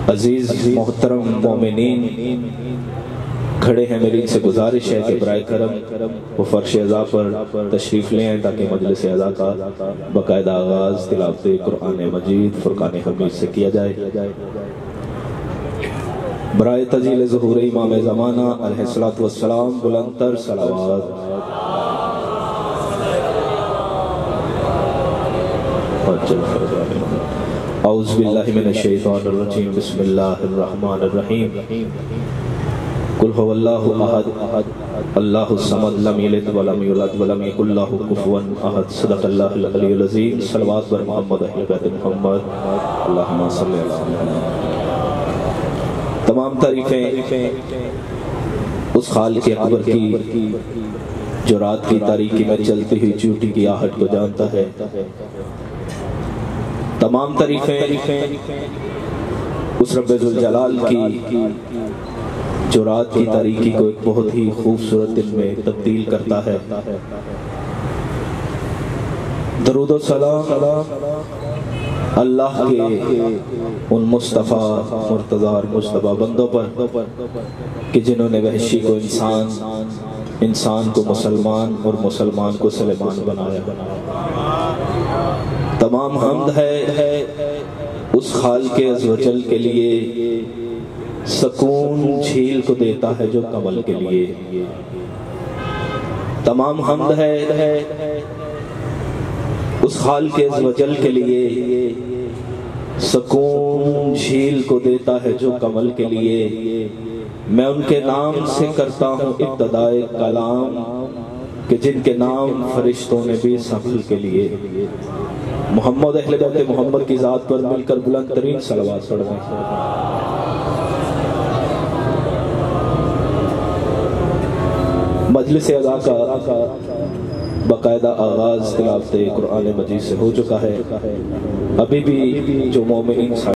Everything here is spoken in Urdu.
عزیز محترم مومنین کھڑے ہیں، میری ان سے گزارش ہے کہ برائے کرم وہ فرش اعزا پر تشریف لے آئیں تاکہ مجلس اعزا کا باقاعدہ آغاز تلاوت قرآن مجید فرقان حمید سے کیا جائے۔ برائے تجلیل ظہور امام زمانہ علیہ الصلوۃ والسلام بلند تر صلوات۔ اعوذ باللہ من الشیطان الرجیم، بسم اللہ الرحمن الرحیم۔ قل هو اللہ احد اللہ الصمد لم یلد ولم یولد ولم یکن لہ کفوا احد، صدق اللہ العلی العظیم۔ صلوات بر محمد اہل بیت محمد، اللہم صلی علی محمد۔ تمام تعریفیں اس خالق اکبر کی جو رات کی تاریکی میں چلتی ہوئی چیوٹی کی آہٹ کو جانتا ہے۔ تمام تعریفیں اس رب ذوالجلال کی جو رات کی تاریکی کو ایک بہت ہی خوبصورت دن میں تبدیل کرتا ہے۔ درود و سلام اللہ کے ان مصطفیٰ مرتضیٰ مجتبیٰ بندوں پر کہ جنہوں نے وحشی کو انسان کو مسلمان اور مسلمان کو سلیمان بنایا۔ تمام حمد ہے اس خالق عزوجل کے لیے، سکون جھیل کو دیتا ہے جو کمل کے لیے۔ تمام حمد ہے اس خالق عزوجل کے لیے، سکون جھیل کو دیتا ہے جو کمل کے لیے۔ میں ان کے نام سے کرتا ہوں ابتدائے کلام کہ جن کے نام فرشتوں نے بھی سنبھل کے لیے۔ محمد اہل بیت محمد کی ذات پر مل کر بلند ترین صلوات پڑھ دیں۔ مجلس اعزا کا باقاعدہ آغاز تلاوت قرآن مجید سے ہو چکا ہے۔ ابھی بھی جو مومنین